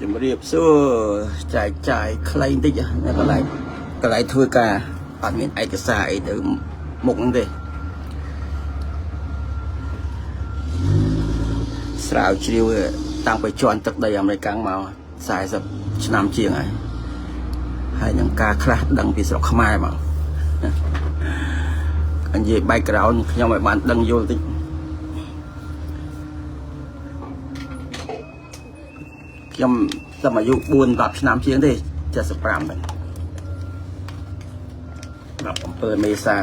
ជំរាបសួរចាយខ្លីបន្តិចណាកន្លែងធ្វើការអត់មានឯកសារអីទៅមុខហ្នឹងទេស្រាវជ្រាវតាំងពីជាន់ទឹកដីអាមេរិកមក40ឆ្នាំជាងហើយនឹងការខ្លះដឹងពីស្រុកខ្មែរមកនិយាយ background ខ្ញុំឲ្យបានដឹងយល់តិចខ្ញុំតាមអាយុ4-10ឆ្នាំជាងទេ75ហ្នឹង17មេសា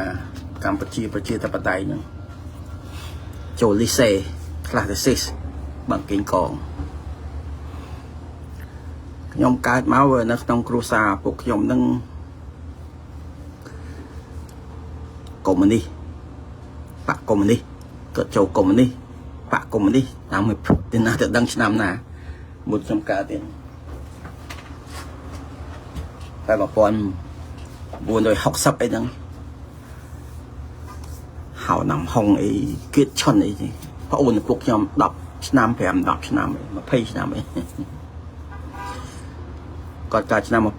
កម្ពុជាប្រជាធិបតេយ្យហ្នឹងចូលលីសេខ្លះទៅស៊ីសបាំងកេងកងខ្ញុំកើតមកនៅក្នុងគ្រួសារពួកខ្ញុំហ្នឹងកុម្មុយនីសបកកុម្មុយនីសក៏ចូលកុម្មុយនីសបកកុម្មុយនីសតាមមួយទីណាទៅដឹងឆ្នាំណាមុនខ្ញុំកើតទៀតតែ1960អីហ្នឹងហៅណាំហុងអីគៀតឈុនអីប្អូនឪពុកខ្ញុំ10ឆ្នាំ5-10ឆ្នាំ20ឆ្នាំអីគាត់កើតឆ្នាំ1924ឥ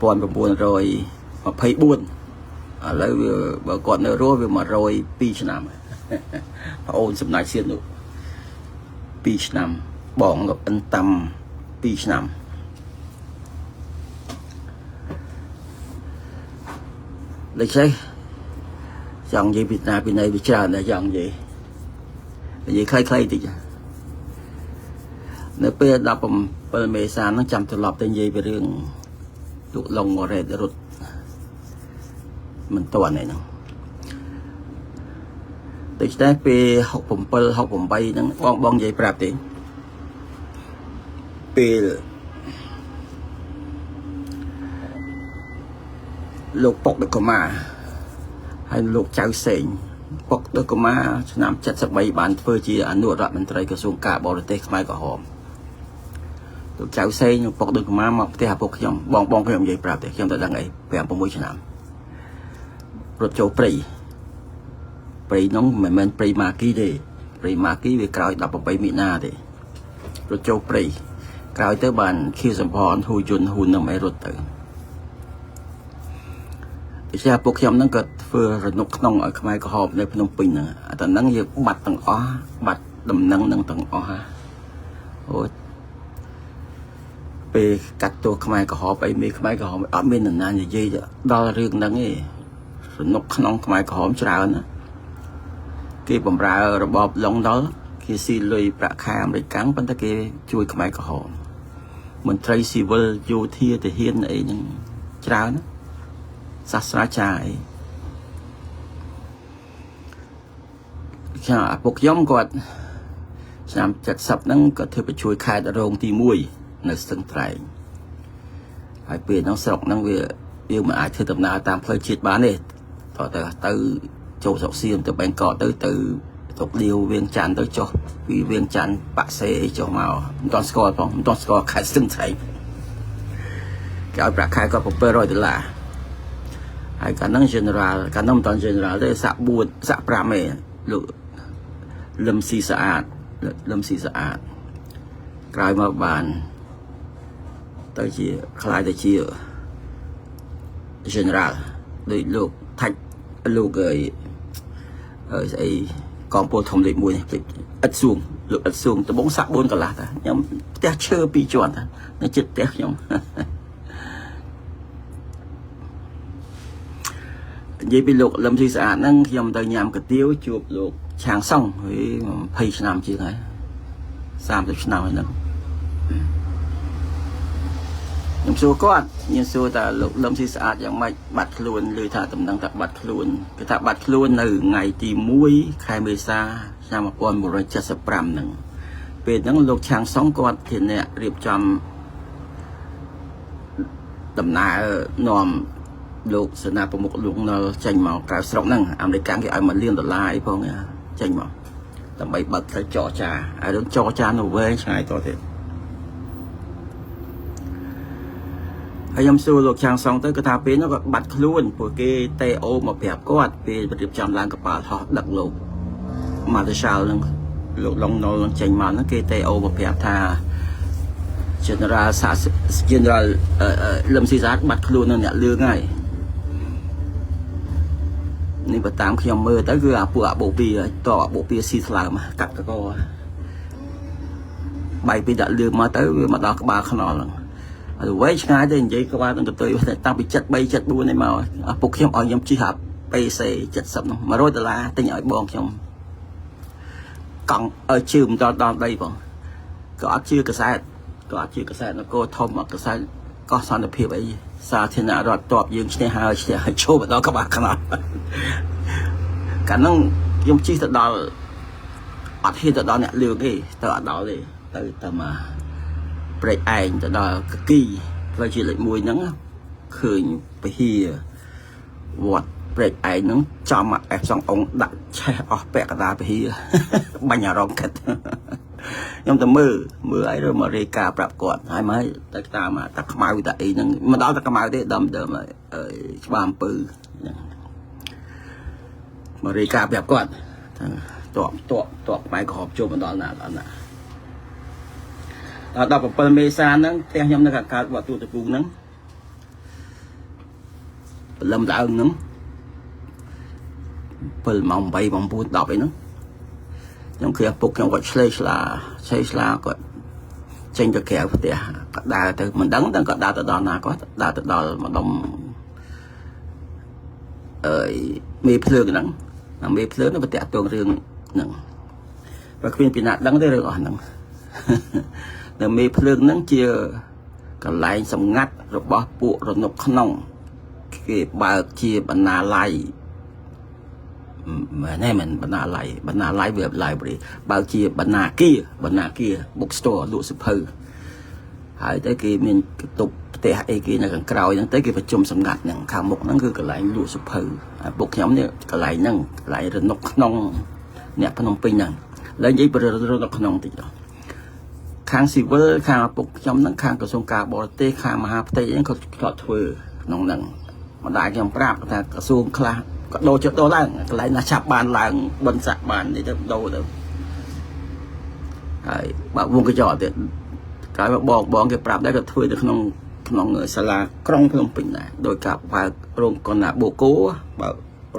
ឡូវបើគាត់នៅរស់វា102ឆ្នាំប្អូនសំណាច់សៀននោះ2ឆ្នាំបងលោកអិនតាំ2ឆ្នាំដូច្នេះចង់និយាយពីណាពីណីវាច្រើនតែចង់និយាយខ្លីៗតិចនៅពេល17មេសាហ្នឹងចាំត្រឡប់ទៅនិយាយពីរឿងលោកឡុងម៉ូរ៉េតរត់មិនទាន់ឯហ្នឹងដូច្នេះពេល67 68ហ្នឹងបងនិយាយប្រាប់ទេពេលលោកពុកដកូម៉ាហើយលោកចៅសេងពុកដកូម៉ាឆ្នាំ73បានធ្វើជាអនុរដ្ឋមន្ត្រីក្រសួងការបរទេសខ្មែរក្រហមលោកចៅសេងពុកដកូម៉ាមកផ្ទះឪពុកខ្ញុំបងខ្ញុំនិយាយប្រាប់ទេខ្ញុំទៅដឹងអី5-6ឆ្នាំរត់ចូលព្រៃនោះមិនមែនព្រៃម៉ាគីទេព្រៃម៉ាគីវាក្រោយ18មីនាទេរត់ចូលព្រៃក្រោយទៅបានខៀវសំផនហ៊ូយុនហ៊ូនឹងឲ្យរត់ទៅដូច្នេះពួកខ្ញុំហ្នឹងក៏ធ្វើរនុកក្នុងឲ្យខ្មែរក្រហមនៅភ្នំពេញហ្នឹងអាតែហ្នឹងយើងបាត់ទាំងអស់បាត់ដំណឹងហ្នឹងទាំងអស់អូពេលកាត់ទោសខ្មែរក្រហមអីមេខ្មែរក្រហមអត់មាននរណានិយាយដល់រឿងហ្នឹងទេរនុកក្នុងខ្មែរក្រហមច្រើនណាគេបំរើរបបឡុងដល់គេស៊ីលុយប្រាក់ខែអាមេរិកប៉ុន្តែគេជួយខ្មែរក្រហមមន្ត្រីស៊ីវិលយោធាទាហានអីហ្នឹងច្រើនណាសាស្ត្រាចារ្យចាពួកខ្ញុំគាត់ឆ្នាំ70ហ្នឹងក៏ធ្វើបញ្ជួយខេត្តរងទី1នៅស្ទឹងត្រែងហើយពេលហ្នឹងស្រុកហ្នឹងវាយើងមិនអាចធ្វើដំណើរតាមផ្លូវជាតិបានទេទៅចូលស្រុកសៀមទៅបែងកកទៅទុកលាវវៀងច័ន្ទទៅចុះពីវៀងច័ន្ទបាក់សេចុះមកមិនទាន់ស្គាល់ផងមិនទាន់ស្គាល់ខេត្តស្ទឹងត្រែងគេឲ្យប្រាក់ខែគាត់$700ហើយកាលហ្នឹង general កាលហ្នឹងមិនតាន់ general ទេសាក់4សាក់5ឯងលោកលឹមស៊ីស្អាតក្រោយមកបានទៅជាខ្លាយទៅជា general ដោយលោកថាច់លោកស្អីកងពលធំលេខ1នេះអិតសួងលោកអិតសួងដំបងសាក់4កន្លះតាខ្ញុំផ្ទះឈើ2ជាន់តានៅជិតផ្ទះខ្ញុំនិយាយពីលោកលឹមស៊ីស្អាតហ្នឹងខ្ញុំទៅញ៉ាំកាទៀវជួបលោកឆាងសុងហើយ20ឆ្នាំជាងហើយ30ឆ្នាំហើយហ្នឹងខ្ញុំសួរគាត់ខ្ញុំសួរថាលោកលឹមស៊ីស្អាតយ៉ាងម៉េចបាត់ខ្លួនឮថាតំណែងថាបាត់ខ្លួនគេថាបាត់ខ្លួននៅថ្ងៃទី1ខែមេសាឆ្នាំ1975ហ្នឹងពេលហ្នឹងលោកឆាងសុងគាត់ជាអ្នករៀបចំដំណើរនាំលោកសេនាប្រមុខលោកនៅចេញមកក្រៅស្រុកហ្នឹងអាមេរិកគេឲ្យ$1លានអីផងចេញមកដើម្បីបើកផ្លូវចរចាហើយរឿងចរចានៅវែងឆ្ងាយតទៀតហើយខ្ញុំសួរលោកឆាងសុងទៅគាត់ថាពេលនោះគាត់បាត់ខ្លួនព្រោះគេតេអូមកប្រាប់គាត់ពេលរៀបចំឡើងកប៉ាល់ហោះដឹកលោកម៉ាតេសាល់ហ្នឹងលោកឡុងណុលចេញមកហ្នឹងគេតេអូមកប្រាប់ថា general សាស្ត្រ general លឹមស៊ីសាបាត់ខ្លួននឹងអ្នកលឿងហើយនេះបើតាមខ្ញុំមើលទៅគឺអាពួកអាបូពីតអាបូពីស៊ីស្លើមកាត់កកបាយពីដាក់លឿងមកទៅវាមកដល់ក្បាលខ្នល់ហ្នឹងហើយវែងឆ្ងាយទៅនិយាយក្បាលទៅទៅតាំងពី73 74នេះមកអាពុកខ្ញុំឲ្យខ្ញុំជិះអា PC 70ហ្នឹង$100ទិញឲ្យបងខ្ញុំកង់ឲ្យជឿមិនដល់ដីបងក៏អត់ជឿកសែតក៏អត់ជឿកសែតនគរធំអត់កសែតកោះសន្តិភាពអីសាធារណរដ្ឋតបយើងឈ្នះហើយចូលមកដល់ក្បាលខ្នល់កាលហ្នឹងខ្ញុំជិះទៅដល់អត់ហ៊ានទៅដល់អ្នកលឿងទេទៅអត់ដល់ទេទៅតែមកព្រែកឯងទៅដល់កគីផ្លូវជាតិលេខ1ហ្នឹងឃើញពហិវត្តព្រែកឯងហ្នឹងចំអេសសងអង្គដាក់ឆេះអស់ពាក់កណ្ដាលពហិបាញ់អារម្មណ៍គិតខ្ញុំទៅមើលអីទៅមករាយការណ៍ប្រាប់គាត់ហើយមកទៅតាមតាខ្មៅតាអីហ្នឹងមិនដល់តាខ្មៅទេដើមច្បារអំពើហ្នឹងមករាយការណ៍ប្រាប់គាត់តបផ្នែកក្រហមចូលមកដល់ណាដល់17មេសាហ្នឹងផ្ទះខ្ញុំនៅខាងកើតវត្តទូតពូហ្នឹងព្រលឹមឡើងហ្នឹង7 ម៉ោង 8 ម៉ោង 9 10អីហ្នឹងខ្ញុំគ្រាពុកខ្ញុំគាត់ឆ្លេឆ្លាគាត់ចេញទៅក្រៅផ្ទះគាត់ដើរទៅមិនដឹងគាត់ដើរទៅដល់ណាគាត់ដើរទៅដល់ម្ដុំមេភ្លើងហ្នឹងមេភ្លើងទៅប្រតិទងរឿងហ្នឹងបើគ្មានពីណាដឹងទេរឿងអស់ហ្នឹងនៅមេភ្លើងហ្នឹងជាកន្លែងសម្ងាត់របស់ពួករនុកក្នុងគេបើកជាបណ្ណាល័យមិនបណ្ណាល័យវា library បើកជាបណ្ណាគារ book store លក់សៀវភៅហើយទៅគេមានបន្ទប់ផ្ទះអីគេនៅខាងក្រោយហ្នឹងទៅគេប្រជុំសម្ងាត់ហ្នឹងខាងមុខហ្នឹងគឺកន្លែងលក់សៀវភៅហើយពុកខ្ញុំនេះកន្លែងហ្នឹងកន្លែងរនុកក្នុងអ្នកភ្នំពេញហ្នឹងឡើយនិយាយពីរនុកក្នុងតិចដល់ខាងស៊ីវិលខាងឪពុកខ្ញុំហ្នឹងខាងក្រសួងការបរទេសខាងមហាផ្ទៃហ្នឹងគាត់ធ្លាប់ធ្វើក្នុងហ្នឹងម្ដាយខ្ញុំប្រាប់ថាក្រសួងខ្លះក៏ដូរចិត្តដូរឡើងកន្លែងណាចាប់បានឡើងបិណ្ឌសាក់បាននេះទៅដូរទៅហើយបើវងកញ្ចក់ទៀតក្រោយមកបងគេប្រាប់ដែរក៏ធ្វើទៅក្នុងសាលាក្រុងភ្នំពេញដែរដោយការបើករោងកុនណាបូកូបើ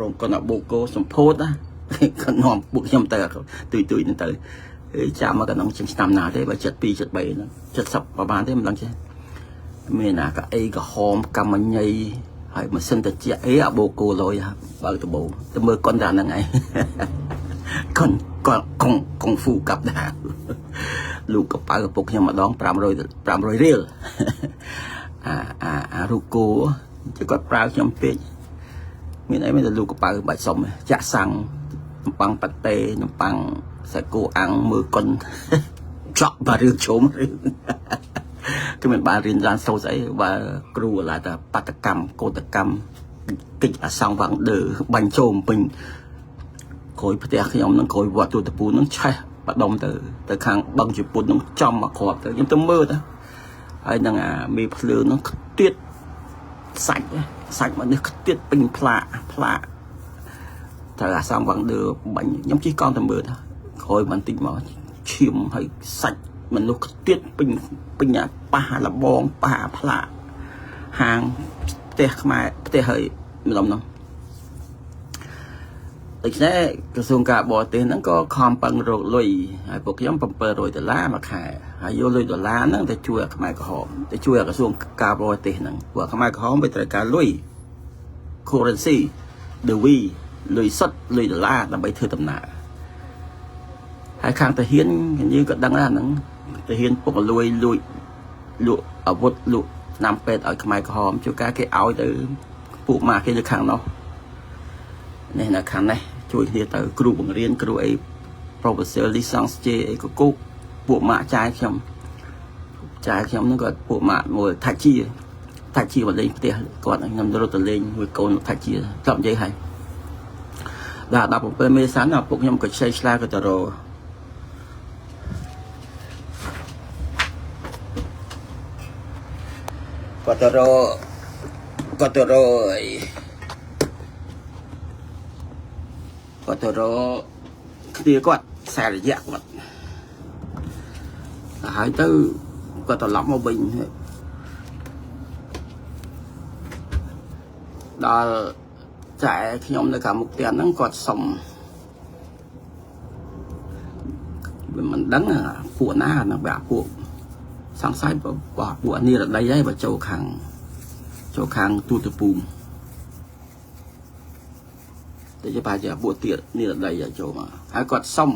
រោងកុនណាបូកូសម្ពោធណាគាត់នាំពួកខ្ញុំទៅទុយទៅចាំមកកណ្ដងឆ្នាំណាទេបើ72 73ហ្នឹង70ប្រហែលទេមិនដឹងចេះមានណាក៏អីក៏ហមកម្មញីហើយម៉ាស៊ីនត្រជាក់អីអាបូកូលុយបើដបោទៅមើលកុនតែហ្នឹងឯងកុងហ្វូកាប់ដាលោកកប៉ៅឪពុកខ្ញុំម្ដង500រៀលអារូគោchứគាត់ប្រើខ្ញុំពេកមានអីមានតែលោកកប៉ៅបាច់សុំចាក់សាំងនំប៉័ងប៉ាតេនំប៉័ងសាច់គោអាំងមើលកុនចក់បារឿងជុំគឺមិនបានរៀនឡើងសូត្រស្អីបើគ្រូឡាតែបដកម្មកោតកម្មកិច្ចអសង្វងដើបាញ់ជុំពេញក្រោយផ្ទះខ្ញុំហ្នឹងក្រោយវត្តទូតពូហ្នឹងឆេះបដុំទៅខាងបឹងជប៉ុនហ្នឹងចំមកគ្រាប់ទៅខ្ញុំទៅមើលទៅហើយនឹងអាមេភ្លើងហ្នឹងខ្ទាតសាច់មកនេះខ្ទាតពេញផ្លាកត្រូវអាសង្វងដើបាញ់ខ្ញុំជិះកង់ទៅមើលទៅក្រោយបន្តិចមកឈាមហើយសាច់មនុស្សទៀតពេញប៉ះលបងប៉ះផ្លាកហាងផ្ទះខ្មែរផ្ទះហើយម្ដុំហ្នឹងដូច្នេះក្រសួងការបរទេសហ្នឹងក៏ខំប្រឹងរកលុយហើយពួកខ្ញុំ$700មួយខែហើយយកលុយ$ហ្នឹងទៅជួយខ្មែរក្រហមទៅជួយក្រសួងការបរទេសហ្នឹងពួកខ្មែរក្រហមវាត្រូវការលុយ currency ដឺវីលុយសុទ្ធលុយ$ដើម្បីធ្វើដំណើរហើយខាងតាហ៊ានយើងក៏ដឹងដែរហ្នឹងតាហ៊ានពុកលួយលក់អាវុធលក់ថ្នាំពេទ្យឲ្យខ្មែរក្រហមជួនកាលគេឲ្យទៅពួកម៉ាគេនៅខាងនោះនេះនៅខាងនេះជួយគ្នាទៅគ្រូបង្រៀនគ្រូអី professor licence J អីក៏គូពួកម៉ាក់ចាយខ្ញុំហ្នឹងក៏ពួកម៉ាក់មួយថាច់ជាមកលេងផ្ទះគាត់ខ្ញុំរត់ទៅលេងមួយកូនថាច់ជាស្លាប់និយាយហើយដល់17មេសាណាពួកខ្ញុំក៏ឆ្លេឆ្លាក៏ទៅរកគាត់ទៅរកគ្នាគាត់ខ្សែរយៈគាត់ហើយទៅ ก็ตลบมาบินดอใจขยมในการมุกเตียนนั่งกอดสมมันดังอ่ะปวดหน้านะแบบปวดสังสายแบบปวดนี่là đây đấy và châu khang tu tập bùm để cho bà giờ bùa tiệtนี่là đây ở châu mà hai quạt sông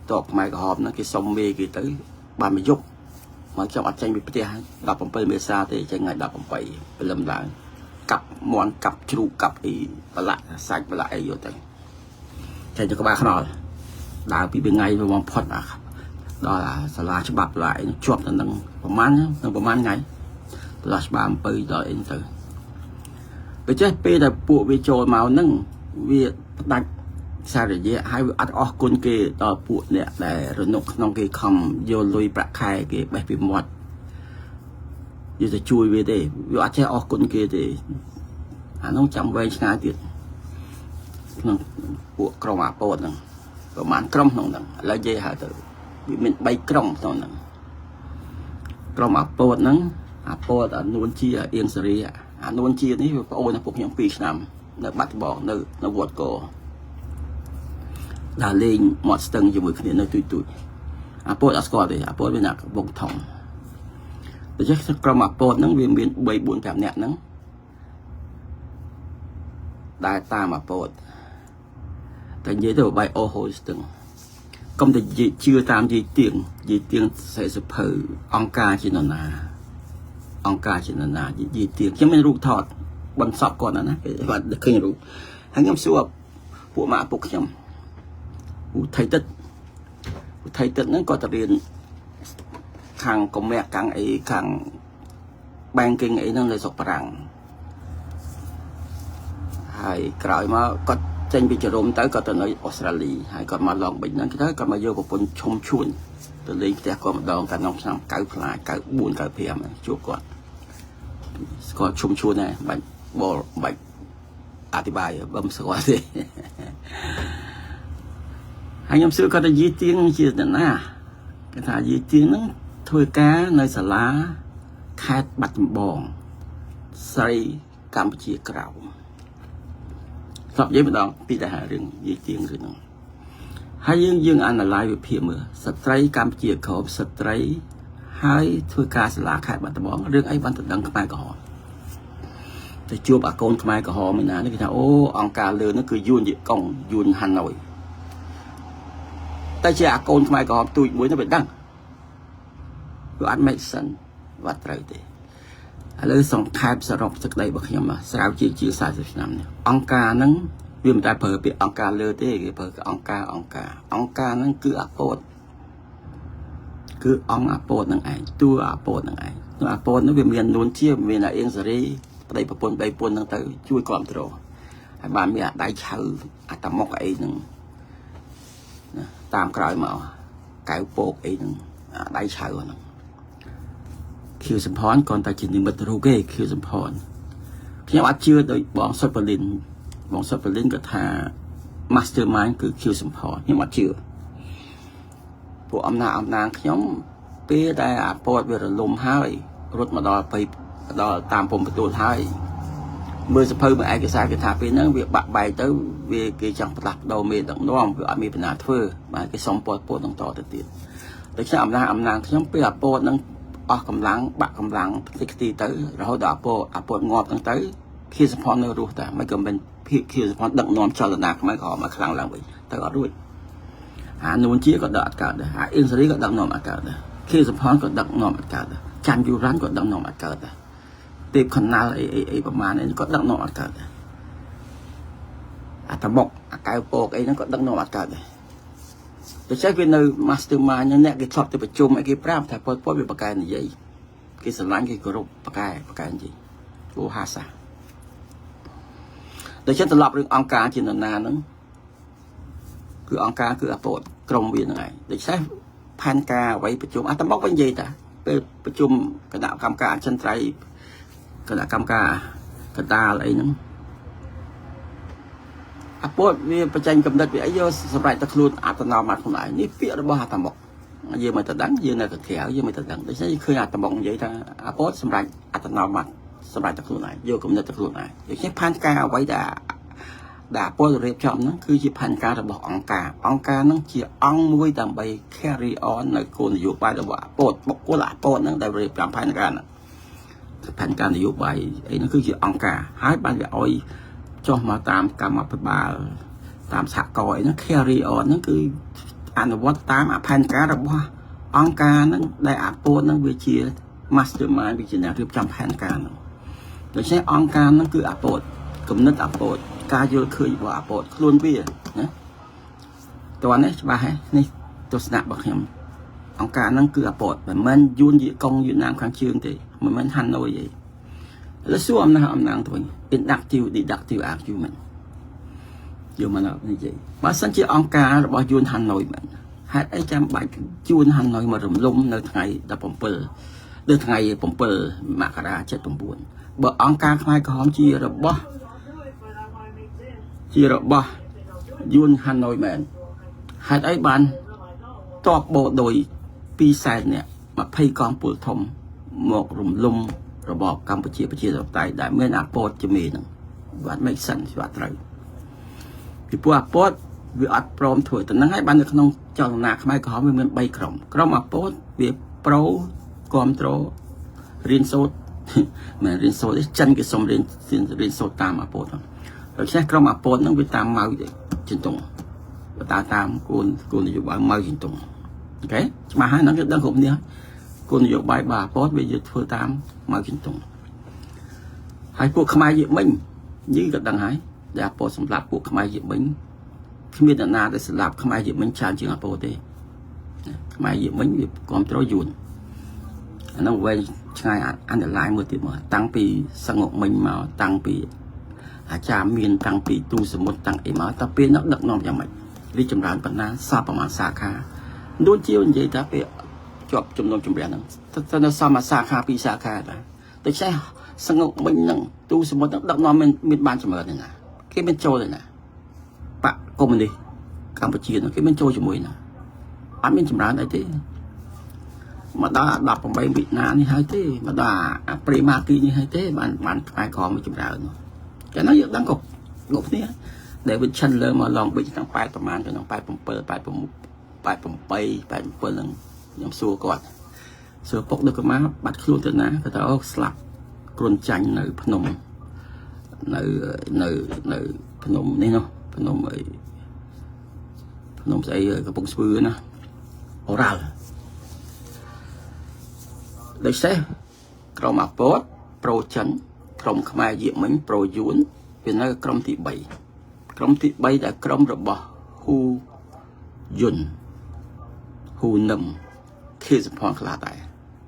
tọt mai cái hòm nó cái sông mê cái tới bà mới giúp mà trong ăn tranh bị bê đập bằng pê mê xa thì tranh ngày đập bằng pê lâm lại cặp món cặp chu cặp ý và lại sạch và lại vô tay tranh cho các bạn nói đào bị bên ngay và mong phật à đó là sả lá cho bạc lại chuột là nângประมาณ ngày là bà pê đợi anh từ bây giờ pê là bộ về trồi màu nâng về đặt sao để vậy hai ăn ở con kia đó bộ nè để rồi nộp nông kia không vô lùi bạc khai kia bài bị mọt giờ chui về đây vì ăn chơi ở con kia thì nó chậm về ngay tiền bộ còng à bộ nèประมาณ còng nè là dây hả từ bị mình bay còng thôi nè còng à bộ nè ở nuôn chia yên seri nuôn chia này ôi nó phục những pi nằm nó bắt bỏ nó vượt cổ là lên một tầng cho mọi người nơi tụi Apple đã score thì Apple bên nào vùng thòng để chắc trong Apple nó biến bay buồn cảm nhận nó đại tam Apple cái nhớ đầu bay ô hồi từng công ty gì chưa tam gì tiền sẽ sụp hở ông ca chỉ nó là gì tiền chứ mình rụt thọt bắn sọp còn nữa và được khi rụt hàng năm xưa bộ mã bộ nhầm thầy tết nó có tập điện càng công mẹ càng ấy càng ban kinh ấy nó lại sọc rằng hay cởi mà có tranh bị chờ rôm tới có từ nơi Australia hay còn mà lòng bệnh nó cái đó còn mà vô một con chôm chuồn từ đây sẽ có một đòn cả nông sản cởi lại cởi buồn cởi phèm chúa còn chôm chuồn này bệnh bò bệnh thì bài bấm sửa gì anh em xưa có thể di tiếng gì đó nè cái thà di tiếng nó thôi cá nơi xả lá khai bạch bòn xây Campuchia cào sắp giấy một đòn pi đại hà rừng di tiếng rồi nó hai dương anh là lại về phía mưa xây Campuchia cào xây hai thôi cá xả lá khai bạch bòn rừng ấy vẫn tự đăng khai của họ thì chưa bà con khai của họ mới nói cái thà ô ông cá lừa nó cứ yun gì công yun Hà Nội ta chỉ con mai có tụi muối nó bị đắng rồi ăn mấy sân và trời thì lấy xong khai sờ rộng trước đây bậc nhưng mà sao chỉ sai rồi năm này ông ca nắng vì người ta phở bị ông ca lơ thế cái phở ông ca nó cứ apple năng ai tua apple năng ai apple nó vì miền núi chia miền là yên rồi đây bồn năng tới chui cọm rồi hai bà mẹ đại chảo tầm mọc ấy năng tam cõi mà cái bộ ấy đáy chảo nó khiêu sầm phòn còn ta chỉ đi mất rô ghê khiêu sầm phòn khi mà chưa đợi bọn Sopelin cái thà mastermind cứ khiêu sầm phòn nhưng mà chưa bộ âm nàng nhóm bê đại bộ về là lùm hai rốt mà đo tam phong một tuổi hai mưa sập hơi mà ai cái sai cái thà bên nó việc bạc bài tới về cái chẳng đặt đầu mê đặng non vừa mê bên nào thưa mà cái sông po đặng to tiền để cho âm nàng nhóm bây giờ po đang cầm láng bạc cầm láng thì tới rồi đỏ po ngọt đang tới khi sập phòn nó ruột ta mấy cầm bên khi sập phòn đặng non cho là nạc mấy họ mà khăng làm vậy tới ở đuôi nuôn chia còn đợt cả đấy yên xử còn đặng non cả đấy khi sập phòn còn đặng non cả đấy chăn du rắn còn đặng non cả đấy tiệp khăn nào ấyประมาณ này có đặng nọ cả thằng bọc cái bộ ấy nó có đặng nọ cả tôi chắc cái nơi mastermind nhân cái shop tôi phải chôm cái pram thằng po bị cái này vậy cái sờ láng cái group cái gì cô hasa tôi chắc tôi lọc được ông cá trên nền nó cứ ông cá cứ bộ trong biển này để xem pan cá vậy phải chôm thằng bọc cái gì ta phải chôm cái đạo cam cá chân trái cái là cam ca cái ta lại nó Apple vìประจัน cầm đất vì ấy do sập lại ta luôn tao nào mà không lại ní phía đó bao hạt tầm bọc dương mà ta đắng dương là cực khéo dương mà ta đắng để thấy khơi hạt tầm bọng vậy ta apốt xâm rạch tầm nào mặt xâm rạch tật luôn này vô cũng là tật luôn này để thấy pan ca vậy đã apốt rồi chọn nó cứ chỉ pan ca là bỏ ông ca nó chỉ ông mũi tầm bay carry on là cô này dục bài là bỏ apốt bọc của là apốt nó đại rồi làm pan ca pan ca này dục bài ấy nó cứ chỉ ông ca hai ban cái oi cho mà tam cả mà bà tam sạc còi nó carry on nó cứ anh vót tám pan cá đó bỏ ông cá nó đại apple nó về chia mastermind về chia nào tiếp trăm pan cá nó rồi sẽ ông cá nó cứ apple cũng nó apple cá vô khơi vào apple luôn bia nhéตัวนี้ใช่ป่ะนี่ตัวสนับบอกเห็นông cá nó cứ apple và mình yun dị công Việt Nam kháng chương thì mình hành nổi vậy là số ông nàng thôi in đặc tiêu đi đặc tiêu ác cho mình dù mà nó như vậy bà sẵn chỉ ông ca rồi bà yun hành nổi mình hai ấy trăm bài yun hành nổi mà rùm lung nơi ngày đã bồng bờ nơi ngày bồng bờ mà cả ra chết bồng buồn bởi ông ca khai có không chia rồi bỏ yun hành nổi mình hai ấy bạn to bộ đội pi sai nè mà pay con bùa thông một rùm lung rồi bỏ Campuchia rồi tại đại miền Apple cho mình và make sense và trời thìพวก Apple វាអត់ព្រមធ្វើទៅហ្នឹងហើយបាននៅក្នុងចលនាខ្មែរក្រហមវាមាន3ក្រុម Apple វា Pro គ្រប់ត្រូលរៀនសូត្រមិនរៀនសូត្រទេចិនគេសុំរៀនសូត្រតាម Apple ហ្នឹងដូច្នេះក្រុម Apple ហ្នឹងវាតាមម៉ៅជិនតុងតាមគោលនយោបាយម៉ៅជិនតុងអូខេច្បាស់ហើយហ្នឹងគឺដឹងគ្រប់នេះគោលនយោបាយរបស់ Apple វាយកធ្វើតាមម៉ៅជិនតុងហើយពួកខ្មែរយើងមិញយើងក៏ដឹងហើយដែល Apple សម្រាប់ពួកខ្មែរយើងមិញគ្មានអ្នកណាដែលសម្រាប់ខ្មែរយើងមិញច្រើនជាង Apple ទេខ្មែរយើងមិញវាគ្រប់ត្រូលយួនអានោះវែងឆ្ងាយអន្តរាយមួយទៀតមកតាំងពីសង្ហុកមិញមកតាំងពីអាចារ្យមានតាំងពីទូសមុទ្រតាំងអីមកតើពេលនោះដឹកនាំយ៉ាងម៉េចរីកចម្រើនប៉ុណ្ណាសពប្រមាណសាខាដូចជានិយាយថាពេលជាប់ចំនួនចម្រាស់ហ្នឹងទៅនៅសមសាខាពីសាខាដែរដូច្នេះសង្ហុកមិញហ្នឹងទូសមុទ្រហ្នឹងដឹកនាំមានបានចម្រើនណាគេមានចូលទេណាបកកុម្មុយនីសកម្ពុជាហ្នឹងគេមានចូលជាមួយណាអត់មានចម្រើនអីទេមកដល់18វិណានេះហើយទេមកដល់ព្រីម៉ាគីនេះហើយទេបានខ្មែរក្រមចម្រើនចឹងណាយើងដឹងគ្រប់គ្នាដែលវិឈិនលើមកឡងបិចទាំង8ប្រមាណទាំង87ហ្នឹងខ្ញុំសួរគាត់សួរពុកដឹកកម៉ាបាត់ខ្លួនទៅណាគាត់ថាអូស្លាប់គ្រុនចាញ់នៅភ្នំនៅភ្នំនេះនោះភ្នំអីភ្នំស្អីកំពង់ស្ពឺណាអូរ៉ាល់ដូច្នេះក្រុមអាពតប្រូចិនក្រុមខ្មែរយាមិញប្រូយួនវានៅក្រុមទី3ដែលក្រុមរបស់ហ៊ូយុនហ៊ូនឹមខេសផនខ្លះដែរ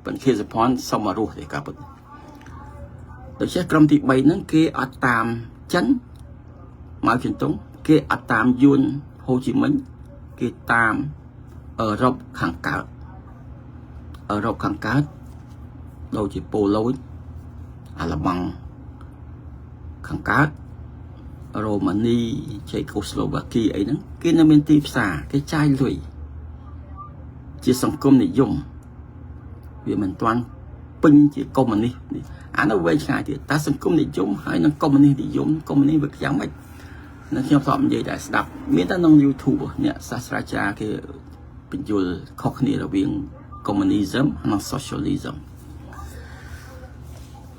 ប៉ុន្តែខេសផនសុំមករស់ទេកាពិតដូច្នេះក្រុមទី3ហ្នឹងគេអត់តាមចិនមកជិនតុងគេអត់តាមយួនហូជីមិញគេតាមអឺរ៉ុបខាងកើតដូចជាប៉ូឡូញអាល្លឺម៉ង់ខាងកើតរូម៉ានីជេកូស្លូវ៉ាគីអីហ្នឹងគេនៅមានទីផ្សារគេចាយលុយជាសង្គមនិយមវាមិនទាន់ពេញជាកុម្មុយនីសអានោះវែងឆ្ងាយទៀតតែសង្គមនិយមហើយនឹងកុម្មុយនីសនិយមកុម្មុយនីសវាយ៉ាងម៉េចនៅខ្ញុំស្បនិយាយតែស្ដាប់មានតែក្នុង YouTube អ្នកសាស្ត្រាចារ្យគេបញ្យល់ខុសគ្នារវាង communism និង socialism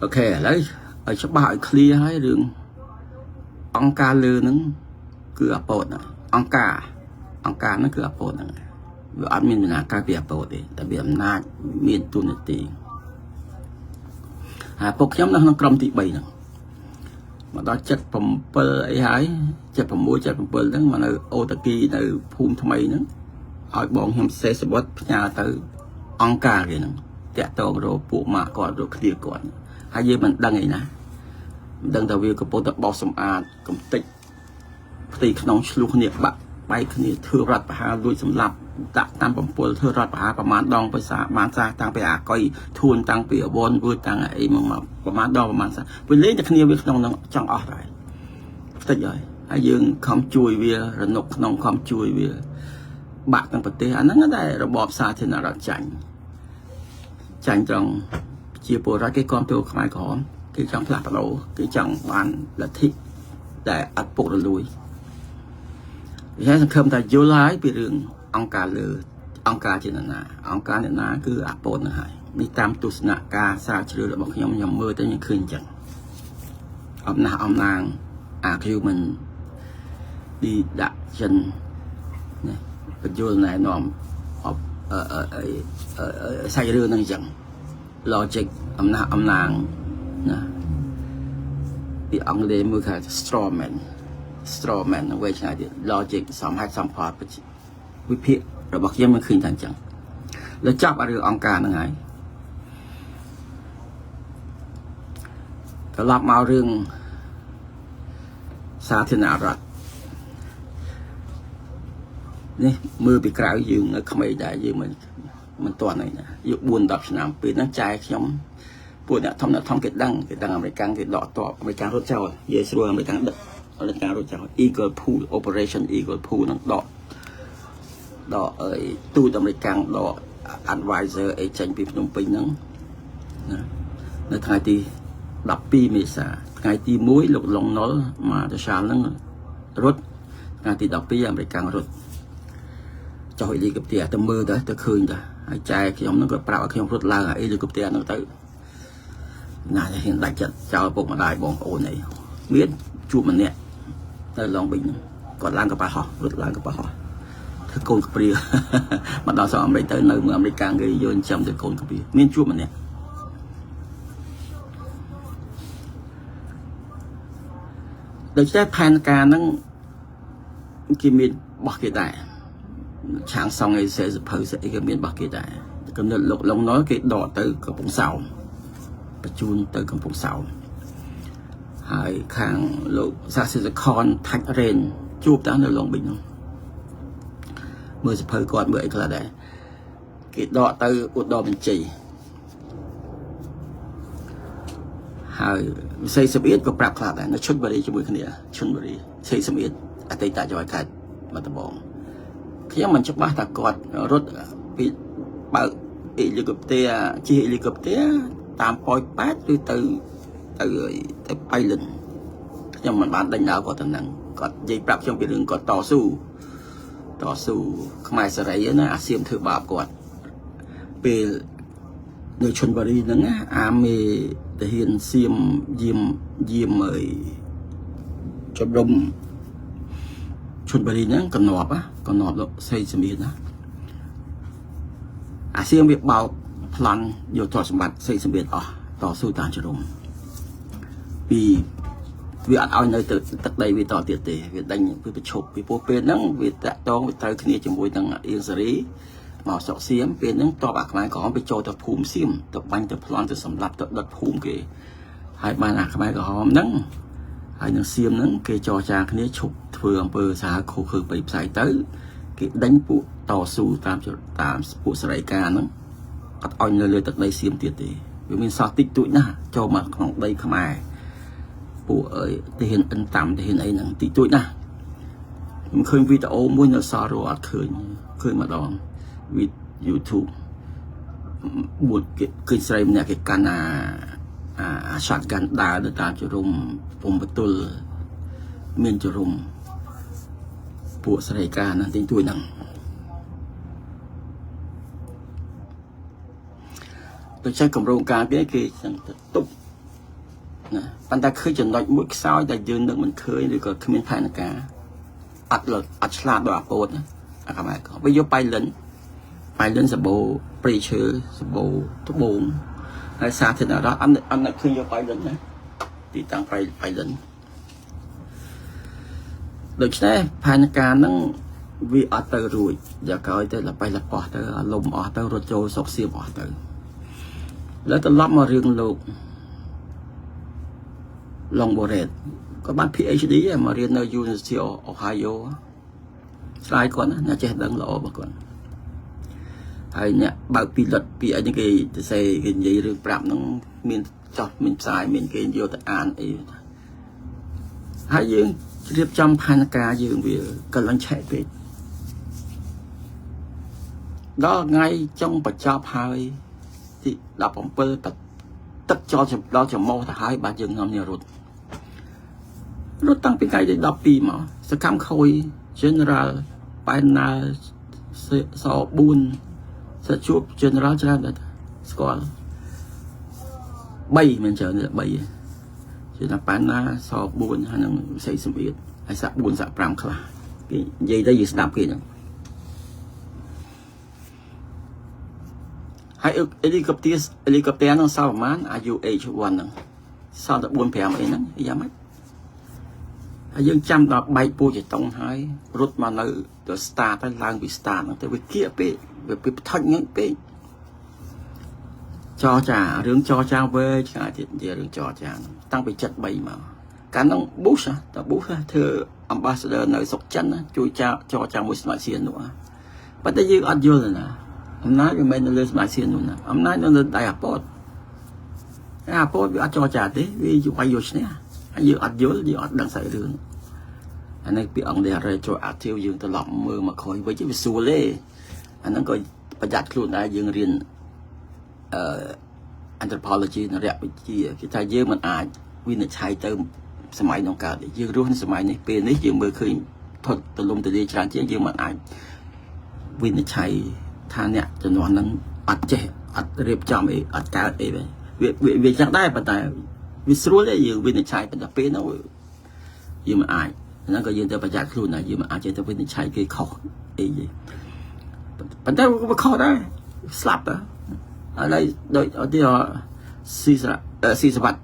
អូខេឥឡូវឲ្យច្បាស់ឲ្យ clear ហើយរឿងអង្គការលើហ្នឹងគឺអាប៉ូតអង្គការហ្នឹងគឺអាប៉ូតហ្នឹងវាអត់មានដំណើរការពីអាប៉ូតទេតែវាអំណាចមានទូនាទីហើយពួកខ្ញុំនៅក្នុងក្រុមទី3ហ្នឹងមកដល់77អីហើយ76 77ហ្នឹងមកនៅអូតាគីនៅភូមិថ្មីហ្នឹងឲ្យបងខ្ញុំសេសវត្តផ្ញើទៅអង្គការគេហ្នឹងតាក់ទងរកពួកម៉ាក់គាត់រកគ្នាគាត់ហើយយើងមិនដឹងអីណាមិនដឹងថាវាកំពុងតែបោសសម្អាតកំតិចផ្ទៃក្នុងឆ្លោះគ្នាបាក់បែកគ្នាធ្វើរដ្ឋប្រហារលួចសម្លាប់ដាក់តាមបំពល់ធ្វើរដ្ឋប្រហារប្រមាណដងភាសាបានសាតាំងពីអាកុយធួនតាំងពីអវនវឺតាំងអីមកប្រមាណដងប្រមាណសាវាលេងតែគ្នាវាក្នុងនឹងចង់អស់ដែរផ្ទិចហើយយើងខំជួយវារនុកក្នុងខំជួយវា បាក់ទាំងប្រទេសអាហ្នឹងដែររបបសាធារណរដ្ឋចាញ់ត្រង់ជាពលរដ្ឋគេគ្រប់គ្រងខ្មែរក្រហមគេចង់ផ្លាស់ប្ដូរគេចង់បានលទ្ធិដែលអត់ពុករលួយហើយសង្ឃឹមថាយល់ហើយពីរឿងអង្គការលើអង្គការជាណាអង្គការអ្នកណាគឺអាពតហ្នឹងហើយនេះតាមទស្សនៈការស្រាវជ្រាវរបស់ខ្ញុំមើលទៅខ្ញុំឃើញអញ្ចឹងអំណាងអា human ទីដាក់ចិនណាបញ្យល់ណែនាំសាច់រឿងហ្នឹងអញ្ចឹង logic អំណាងណាពីអង់គ្លេសមួយគេ straw man អ្វីឆ្ងាយទៀត logic សមហេតុសមផលវិភាគរបស់ខ្ញុំមិនឃើញថាអញ្ចឹងលើចាប់ឲ្យរឿងអង្គការហ្នឹងហើយត្រឡប់មករឿងសាធារណរដ្ឋនេះមើលពីក្រៅយើងនៅក្មេងដែរយើងមិនទាន់អីណាយក 4-10 ឆ្នាំពេលហ្នឹងចែកខ្ញុំពួកអ្នកធំគេដឹងអាមេរិកគេដកតបអាមេរិករត់ចោលនិយាយស្រួលអាមេរិកដឹករត់ចោល Eagle Pool Operation Eagle Pool ហ្នឹងដកទូតអាមេរិកដក advisor អីចេញពីភ្នំពេញហ្នឹងណានៅថ្ងៃទី12មេសាថ្ងៃទី1លោកឡុងណុលមកទៅសាលហ្នឹងរត់ថ្ងៃទី12អាមេរិករត់ចុះហេលីកូបទ័រទៅមើលទៅឃើញទៅហើយចែកខ្ញុំហ្នឹងក៏ប្រាប់ឲ្យខ្ញុំរត់ឡើងហេលីកូបទ័រហ្នឹងទៅណាហ៊ានដាច់ចិត្តចោលពុកម្ដាយបងប្អូនអីមានជួបម្នាក់ទៅឡងវិញគាត់ឡើងកប៉ាល់ហោះរត់ឡើងកប៉ាល់ហោះធ្វើកូនកាព្រាមកដល់សហអាមេរិកទៅនៅអាមេរិកគេយកចាំទៅកូនកាព្រាមានជួបម្នាក់ដូច្នេះផែនការហ្នឹងគេមានបោះគេដែរឆាងសងអីសេសភៅស្អីគេមានបោះគេដែរកំណត់លោកឡុងណុលគេដកទៅកំពង់សោមបញ្ជូនទៅកំពង់សោមហើយខាងលោកសាសិសខនថាច់រ៉េនជួបតាំងនៅឡុងប៊ីងនោះមើលសភៅគាត់មើលអីខ្លះដែរគេដកទៅឧត្តរបញ្ជ័យហើយវិស័យសម្អៀតក៏ប្រាប់ខ្លះដែរនៅឈុនបុរីជាមួយគ្នាឈុនបុរីវិស័យសម្អៀតអតីតចៅខេត្តបាត់ដំបងខ្ញុំមិនច្បាស់ថាគាត់រត់ពីបើកហេលីកូបទ័រជិះហេលីកូបទ័រតាមប៉ោយប៉ែតឬទៅបៃលិនខ្ញុំមិនបានដេញដោលគាត់ទៅហ្នឹងគាត់និយាយប្រាប់ខ្ញុំពីរឿងគាត់តស៊ូខ្មែរសេរីណាអាសៀមធ្វើបាបគាត់ពេលនៅឈុនបុរីហ្នឹងអាមេតាហ៊ានសៀមយាមអើយជំរុំឈុនបុរីហ្នឹងកំណប់លោកស្រីសមៀនណាអាសៀមវាបោកប្លន់យកទ្រព្យសម្បត្តិស្រីសមៀនអស់តស៊ូតាមជំរុំពីវាអត់ឲ្យនៅទឹកដីវាតទៀតទេវាដេញវាប្រឈប់ពីពោះពេលហ្នឹងវាតាក់តងវាត្រូវគ្នាជាមួយនឹងអៀងសេរីមកស្រុកសៀមពេលហ្នឹងតបអាខ្មែរក្រហមទៅចូលទៅភូមិសៀមទៅបាញ់ទៅប្លន់ទៅសម្លាប់ទៅដុតភូមិគេហើយបានអាខ្មែរក្រហមហ្នឹងហើយនឹងសៀមហ្នឹងគេចរចាគ្នាឈប់ធ្វើអំពើសារខុសខើបិផ្សាយទៅគេដេញពួកតស៊ូតាមពួកសេរីការហ្នឹងអត់អោយនៅលើទឹកដីសៀមទៀតទេវាមានសោះតិចតួចណាស់ចូលមកក្នុងដីខ្មែរពួកអើយទាហានអិនតាមទាហានអីហ្នឹងតិចតួចណាស់ខ្ញុំឃើញវីដេអូមួយនៅសាររអត់ឃើញម្ដងវី YouTube មួយគេឃើញស្រីម្នាក់គេកាន់អាឆាត់កាន់ដើរទៅតាមជរុំពុំបតុលមានជរុំពួកស្រីការហ្នឹងតិចតួចហ្នឹងទៅចេះកម្រងការគេហ្នឹងទៅទប់ណាប៉ុន្តែឃើញចំណុចមួយខ្សោយតែយើងនឹកមិនឃើញឬក៏គ្មានផែនការអត់ឆ្លាតដល់អាពតណាអាខ្មែរក៏វាយកបៃលិនសបោព្រៃឈើសបោត្បូងហើយសាធារណរដ្ឋអត់ឃើញយកបៃលិនណាទីតាំងបៃលិនដូច្នេះផែនការហ្នឹងវាអត់ទៅរួចយកក្រោយទៅលបៃលប៉ោះទៅអាលំអស់ទៅរត់ចូលសុកសៀមអស់ទៅแล้วត្រឡប់មករឿងលោកឡុងបូរ៉េតក៏បាន PhD មករៀននៅ University of Ohio ឆ្លើយគាត់ណាអ្នកចេះដឹងល្អរបស់គាត់ហើយអ្នកបើកពីលិតពីអីហ្នឹងគេទៅសេគេនិយាយរឿងប្រាប់ហ្នឹងមានចោះមានផ្សាយមានគេយកទៅអានអីហើយយើងរៀបចំផែនការយើងវាកន្លងឆែកពេក đó ngay trong bạch chọc hai thì đọc bóng bơ tất cho đó cho mô thả hai bà dừng ngầm nhiều rút tăng bên ngay để đọc bì mà sẽ khám khôi general Pana so buôn sẽ chụp general cho nên là bay mình chờ nữa bay chỉ là Pana so buôn hay là xây dựng biết hay sạc buôn sạc pram khla cái dây đây gì đạp kia nữa hay helicopter nó sao mà IUH1 nữa sao đã buôn phèm ấy nữa giá mấy dương chăm đọc bay po chỉ tông hai rút mà nơi từ star tới lang bị star nó tới với kia bị thận những bị cho trả rương cho cha về trả thì rương cho trả tăng bị chật bay mà cả nó Bush à Bush thưa ambassador nơi sọc chân chui cha cho cha một loại xiên nữa bắt tay dương ăn vô rồi nè hôm nay mình lên loại xiên luôn nè hôm nay nó lên đại airport bị cho trả thế vì chụp bay vô nè anh dương ăn vô thì ăn đằng sau đường anh ấy bị ông để ra cho ăn tiêu dương từ lỏng mưa mà khỏi với cái xua lê anh ấy coiประหยัด ខ្លួន dương riêng anthropology នៅរយៈវិទ្យាគេថាយើងមិនអាចវិនិច្ឆ័យទៅសម័យនោះកើតយើងរស់នៅសម័យនេះពេលនេះយើងមើលឃើញថត់ទលំទលាច្រើនជាងយើងមិនអាចវិនិច្ឆ័យថាអ្នកជំនាន់នឹងអត់ចេះអត់រៀបចំអីអត់កើតអីវាចឹងដែរប៉ុន្តែវាស្រួលទេយើងវិនិច្ឆ័យប៉ុន្តែពេលនោះយើងមិនអាចហ្នឹងក៏យើងទៅប្រយ័ត្នខ្លួនដែរយើងមិនអាចទៅវិនិច្ឆ័យគេខុសអីទេប៉ុន្តែវាខុសដែរស្លាប់ទៅឥឡូវដូចឧទាហរណ៍ស៊ីសវត្ត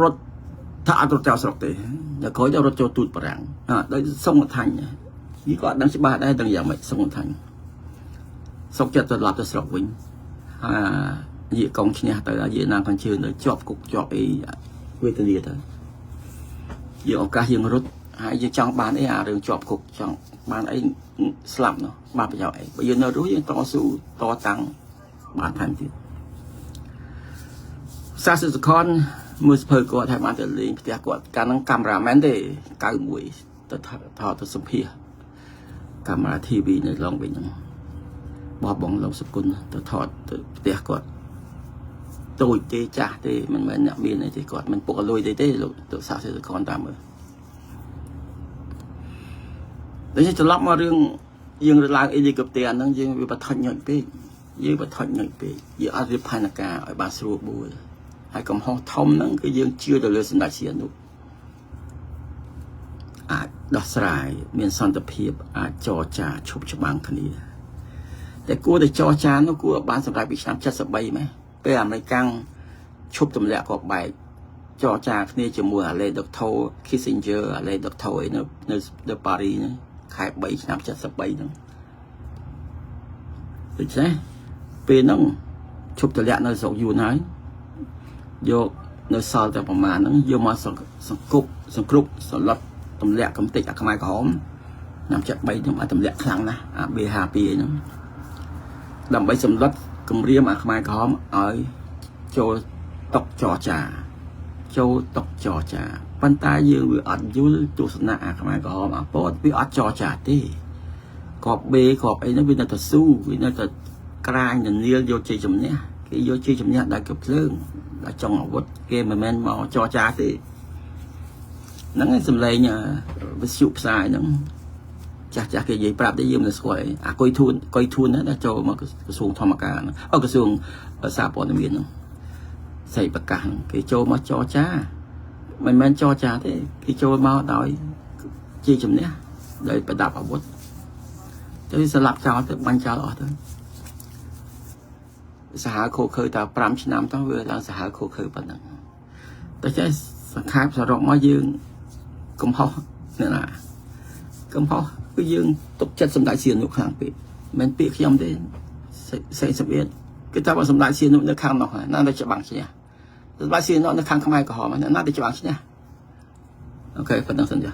រត់ថាអត់រត់ចូលស្រុកទេតែក្រោយទៅរត់ចូលទូតបារាំងដោយសុងថាញ់យីក៏អត់ដឹងច្បាស់ដែរទាំងយ៉ាងម៉េចសុងថាញ់សុកចិត្តត្រឡប់ទៅស្រុកវិញនិយាយកងឈ្នះទៅនិយាយណាខាងជើងទៅជាប់គុកជាប់អីវេទនាទៅយើងឱកាសយើងរត់ហើយយើងចង់បានអីអារឿងជាប់គុកចង់បានអីស្លាប់នោះបានប្រយោជន៍អីបើយើងនៅរស់យើងតស៊ូតតាំងបានថែមទៀតសាស្ត្រសកលមើលស្ពើគាត់ថាបានទៅលេងផ្ទះគាត់កាលហ្នឹងកាមេរ៉ាមែនទេ91ទៅថតទៅសម្ភារកាមេរ៉ា TV នៅឡុងវិញហ្នឹងបោះបងលោកសុគន្ធទៅថតទៅផ្ទះគាត់តូចទេចាស់ទេមិនមែនអ្នកមានអីទេគាត់មិនពុកអលួយទេលោកទៅសាស្ត្រសកលតាមមើលតែច្រឡប់មករឿងយើងឡើងអេលីកូបទ័រហ្នឹងយើងវាបថុញញ៉ុចពេកយើងអត់រៀបផែនការឲ្យបានស្រួលបួលហើយកំហុសធំហ្នឹងគឺយើងជឿទៅលើសម្ដេចសៀននោះអាចដោះស្រាយមានសន្តិភាពអាចចរចាឈប់ច្បាំងគ្នាតែគួរតែចរចានោះគួរបានសម្រាប់ពីឆ្នាំ73ម៉េចពេលអាមេរិកឈប់ទម្លាក់ក៏បែកចរចាគ្នាជាមួយអាឡេដុកថូ Kissinger អាឡេដុកថូឯនៅប៉ារីហ្នឹងខែ3ឆ្នាំ73ហ្នឹងដូច្នេះពេលហ្នឹងឈប់ទម្លាក់នៅស្រុកយួនហើយយកនៅសល់តែប្រមាណហ្នឹងយកមកសង្គ្រប់សន្លត់ទម្លាក់កំតិចអាខ្មែរក្រហមឆ្នាំ73ខ្ញុំអាចទម្លាក់ខ្លាំងណាស់អា B52 ហ្នឹងដើម្បីសម្លុតគម្រាមអាខ្មែរក្រហមឲ្យចូលតុចរចាប៉ុន្តែយើងវាអត់យល់ទស្សនៈអាខ្មែរក្រហមអាពតវាអត់ចរចាទេក្រប B ក្របអីហ្នឹងវានៅតែស៊ូវានៅតែក្រាញនានាលយកជ័យជំនះគេយកជ័យជំនះដោយកភ្លើងដោយចង់អាវុធគេមិនមែនមកចរចាទេហ្នឹងឯងសម្លេងវិទ្យុផ្សាយហ្នឹងចាស់គេនិយាយប្រាប់តែយើងមិនស្គាល់អីអាកុយធួនណាចូលមកក្រសួងធម្មការក្រសួងសារព័ត៌មានហ្នឹងស្អីប្រកាសហ្នឹងគេចូលមកចរចាមិនមែនចរចាទេគេចូលមកដោយជាជំនះដោយប្រដាប់អាវុធទៅស្លាប់ចោលទៅបាញ់ចោលអស់ទៅសាហាវខូខើតែ5ឆ្នាំទៅវាឡើងសាហាវខូខើប៉ុណ្ណឹងតែចេះសង្ខេបសរុបមកយើងកំហុសអ្នកណាកំហុសគឺយើងទុកចិត្តសម្ដេចសៀននោះខ្លាំងពេកមិនពាក្យខ្ញុំទេសេសវិតគឺថាបើសម្ដេចសៀននោះនៅខាងនោះណាតែច្បាំងឈ្នះសម្ដេចសៀននោះនៅខាងខ្មែរក្រហមណាតែច្បាំងឈ្នះអូខេប៉ុណ្ណឹងសិនចា